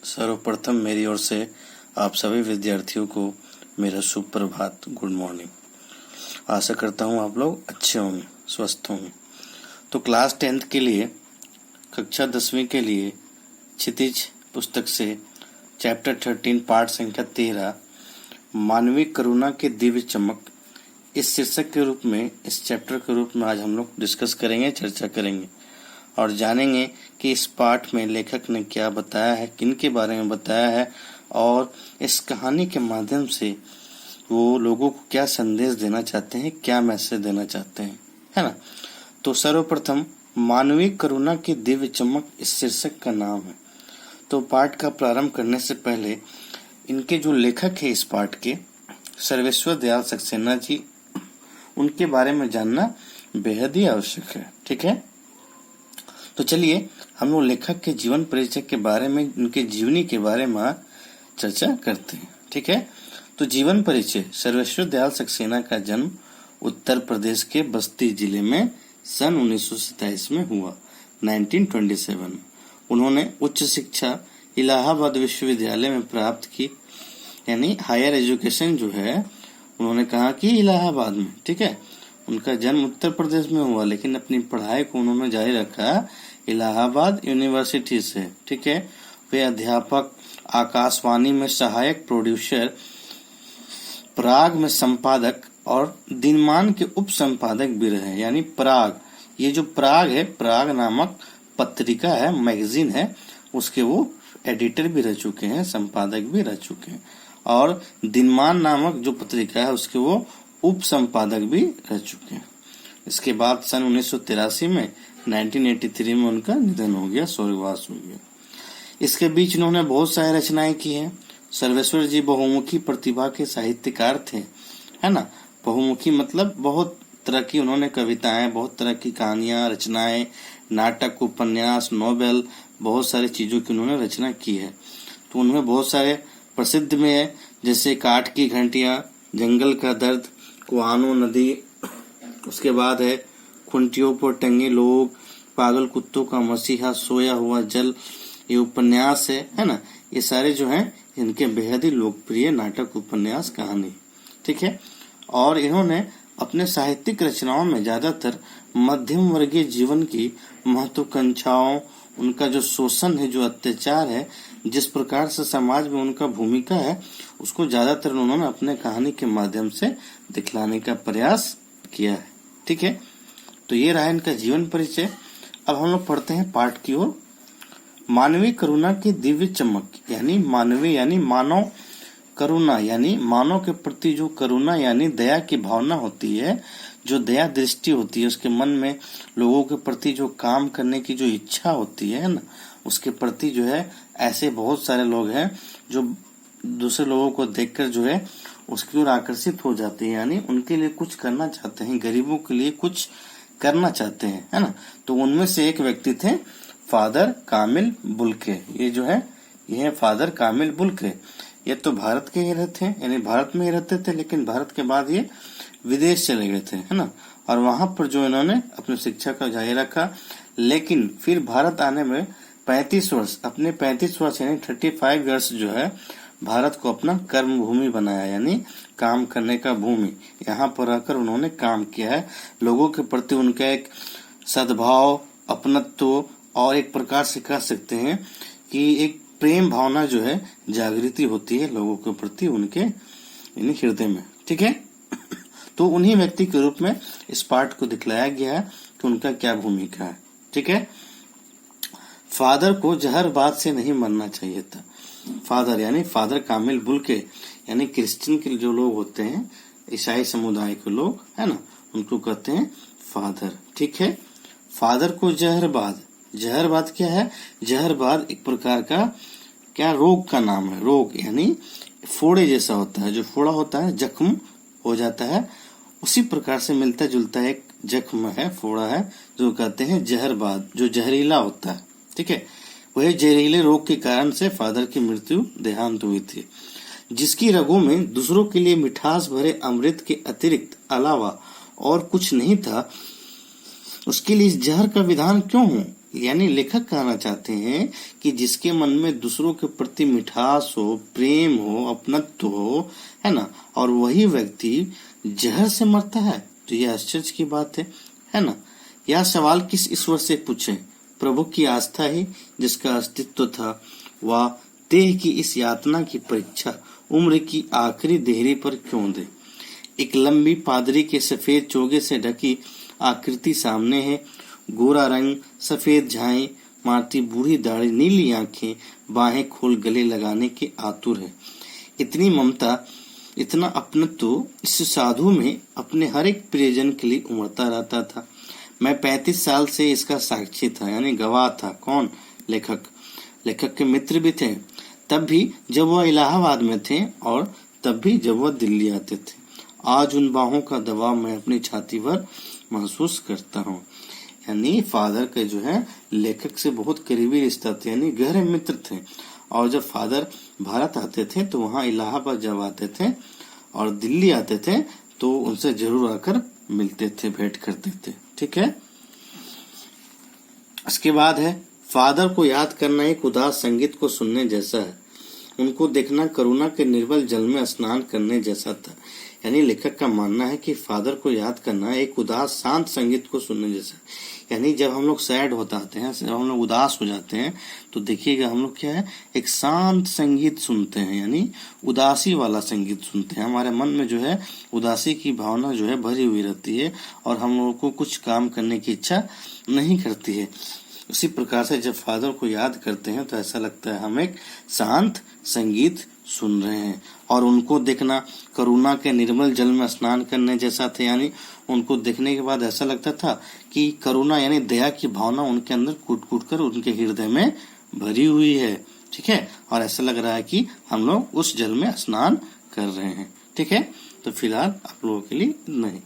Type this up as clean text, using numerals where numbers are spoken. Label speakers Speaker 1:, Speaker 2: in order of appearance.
Speaker 1: सर्वप्रथम मेरी ओर से आप सभी विद्यार्थियों को मेरा सुप्रभात, गुड मॉर्निंग। आशा करता हूँ आप लोग अच्छे होंगे, स्वस्थ होंगे। तो क्लास 10th के लिए, कक्षा 10वीं के लिए क्षितिज पुस्तक से चैप्टर 13 पाठ संख्या 13 मानवीय करुणा की दिव्य चमक, इस शीर्षक के रूप में, इस चैप्टर के रूप में आज हम लोग डिस्कस करेंगे, चर्चा करेंगे और जानेंगे कि इस पाठ में लेखक ने क्या बताया है, किन के बारे में बताया है और इस कहानी के माध्यम से वो लोगों को क्या संदेश देना चाहते हैं, क्या मैसेज देना चाहते हैं, है ना। तो सर्वप्रथम मानवीय करुणा की दिव्य चमक इस शीर्षक का नाम है। तो पाठ का प्रारंभ करने से पहले इनके जो लेखक है इस पाठ के, सर्वेश्वर दयाल सक्सेना जी, उनके बारे में जानना बेहद ही आवश्यक है। ठीक है, तो चलिए हम लोग लेखक के जीवन परिचय के बारे में, उनके जीवनी के बारे में चर्चा करते हैं। ठीक है, तो जीवन परिचय। सर्वेश्वर दयाल सक्सेना का जन्म उत्तर प्रदेश के बस्ती जिले में सन 1927 में हुआ, 1927। उन्होंने उच्च शिक्षा इलाहाबाद विश्वविद्यालय में प्राप्त की, यानी हायर एजुकेशन जो है उन्होंने कहा कि इलाहाबाद में। ठीक है, उनका जन्म उत्तर प्रदेश में हुआ लेकिन अपनी पढ़ाई को उन्होंने जारी रखा इलाहाबाद यूनिवर्सिटी से। ठीक है, वे अध्यापक, आकाशवाणी में सहायक प्रोड्यूसर, पराग में संपादक और दिनमान के उप संपादक भी रहे। यानी पराग, ये जो पराग है, पराग नामक पत्रिका है, मैगजीन है, उसके वो एडिटर भी रह चुके हैं, संपादक भी रह चुके हैं। और दिनमान नामक जो पत्रिका है उसके वो उप संपादक भी रह चुके हैं। इसके बाद सन 1983 में 1983 में उनका निधन हो गया, स्वर्गवास हो गया। इसके बीच उन्होंने बहुत सारी रचनाएं की हैं। सर्वेश्वर जी बहुमुखी प्रतिभा के साहित्यकार थे, है ना। बहुमुखी मतलब बहुत तरह की उन्होंने कविताएं, बहुत तरह की कहानियां, रचनाएं, नाटक, उपन्यास, नोवेल, बहुत सारी चीजों की उन्होंने रचना की है। तो उनमें बहुत सारे प्रसिद्ध में है, जैसे काठ की घंटियां, जंगल का दर्द, कुआनो नदी, उसके बाद है खुंटियों पर टंगे लोग, पागल कुत्तों का मसीहा, सोया हुआ जल, ये उपन्यास है ना। ये सारे जो हैं इनके बेहद ही लोकप्रिय नाटक, उपन्यास, कहानी। ठीक है, और इन्होंने अपने साहित्यिक रचनाओं में ज्यादातर मध्यम वर्गीय जीवन की महत्वाकांक्षाओं, उनका जो शोषण है, जो अत्याचार है, जिस प्रकार से समाज में उनका भूमिका है, उसको ज्यादातर उन्होंने अपने कहानी के माध्यम से दिखलाने का प्रयास किया है। ठीक है, तो ये रहा इनका जीवन परिचय। अब हम लोग पढ़ते हैं पाठ की ओर। मानवीय करुणा की दिव्य चमक, यानी मानवीय यानी मानव, करुणा यानी मानव के प्रति जो करुणा यानी दया की भावना होती है, जो दया दृष्टि होती है, उसके मन में लोगों के प्रति जो काम करने की जो इच्छा होती है ना, उसके प्रति जो है ऐसे बहुत सारे लोग हैं जो दूसरे लोगों को देखकर जो है उसकी ओर आकर्षित हो जाते हैं, यानी उनके लिए कुछ करना चाहते हैं, गरीबों के लिए कुछ करना चाहते हैं, है ना। तो उनमें से एक व्यक्ति थे फादर कामिल बुल्के। ये जो है, ये है फादर कामिल बुल्के। ये तो भारत के ही रहते हैं, यानी भारत में ही रहते थे, लेकिन भारत के बाद ये विदेश चले गए थे, है ना। और वहां पर जो इन्होंने अपनी शिक्षा का जारी रखा, लेकिन फिर भारत आने में 35 वर्ष, अपने 35 वर्ष यानी 35 इयर्स जो है भारत को अपना कर्म भूमि बनाया, यानी काम करने का भूमि। यहाँ पर रहकर उन्होंने काम किया है। लोगों के प्रति उनका एक सद्भाव, अपनत्व और एक प्रकार से कह सकते हैं कि एक प्रेम भावना जो है जागृति होती है लोगों के प्रति उनके यानी हृदय में। ठीक है, तो उन्हीं व्यक्ति के रूप में इस पाठ को दिखलाया गया है कि उनका क्या भूमिका है। ठीक है, फादर को जहरबाद से नहीं मरना चाहिए था। फादर यानी फादर कामिल बुल्के, यानी क्रिश्चियन के जो लोग होते हैं, ईसाई समुदाय के लोग, है ना, उनको कहते हैं फादर। ठीक है, फादर को जहरबाद, जहरबाद क्या है? जहरबाद एक प्रकार का क्या रोग का नाम है। रोग यानी फोड़े जैसा होता है, जो फोड़ा होता है, जख्म हो जाता है, उसी प्रकार से मिलता जुलता एक जख्म है, फोड़ा है, जो कहते हैं जहरबाद, जो जहरीला होता है। ठीक है, वही जहरीले रोग के कारण से फादर की मृत्यु, देहांत हुई थी, जिसकी रगों में दूसरों के लिए मिठास भरे अमृत के अतिरिक्त अलावा और कुछ नहीं था। उसके लिए इस जहर का विधान क्यों हो, यानी लेखक कहना चाहते हैं कि जिसके मन में दूसरों के प्रति मिठास हो, प्रेम हो, अपनत्व हो, है ना, और वही व्यक्ति जहर से मरता है, तो यह आश्चर्य की बात है ना। यह सवाल किस ईश्वर से पूछें? प्रभु की आस्था ही जिसका अस्तित्व था, वह देह की इस यातना की परीक्षा उम्र की आखिरी देहरी पर क्यों दे? एक लंबी पादरी के सफेद चोगे से ढकी आकृति सामने है। गोरा रंग, सफेद झाई मारती बूढ़ी दाढ़ी, नीली आंखें, बाहें खोल गले लगाने के आतुर है। इतनी ममता, इतना अपनत्व इस साधु में अपने हर एक प्रियजन के लिए उमड़ता रहता था। मैं 35 साल से इसका साक्षी था, यानी गवाह था। कौन? लेखक। लेखक के मित्र भी थे, तब भी जब वह इलाहाबाद में थे और तब भी जब वह दिल्ली आते थे। आज उन बाहों का दबाव मैं अपनी छाती पर महसूस करता हूँ। यानी फादर के जो है लेखक से बहुत करीबी रिश्ता थे, यानी गहरे मित्र थे। और जब फादर भारत आते थे तो वहाँ इलाहाबाद जब आते थे और दिल्ली आते थे तो उनसे जरूर आकर मिलते थे, भेंट करते थे। ठीक है। इसके बाद है, फादर को याद करना एक उदास संगीत को सुनने जैसा है। उनको देखना करुणा के निर्मल जल में स्नान करने जैसा था। यानी लेखक का मानना है कि फादर को याद करना एक उदास शांत संगीत को सुनने जैसा। यानी जब हम लोग सैड होता हैं, जब हम लोग उदास हो जाते हैं, तो देखिएगा हम लोग क्या है, एक शांत संगीत सुनते हैं, यानी उदासी वाला संगीत सुनते हैं। हमारे मन में जो है उदासी की भावना जो है भरी हुई रहती है और हम लोगों को कुछ काम करने की इच्छा नहीं करती है। उसी प्रकार से जब फादर को याद करते हैं तो ऐसा लगता है हम एक शांत संगीत सुन रहे हैं। और उनको देखना करुणा के निर्मल जल में स्नान करने जैसा था। यानी उनको देखने के बाद ऐसा लगता था कि करुणा यानी दया की भावना उनके अंदर कूट कूट कर उनके हृदय में भरी हुई है। ठीक है। और ऐसा लग रहा है कि हम लोग उस जल में स्नान कर रहे हैं। ठीक है। तो फिलहाल आप लोगों के लिए नहीं।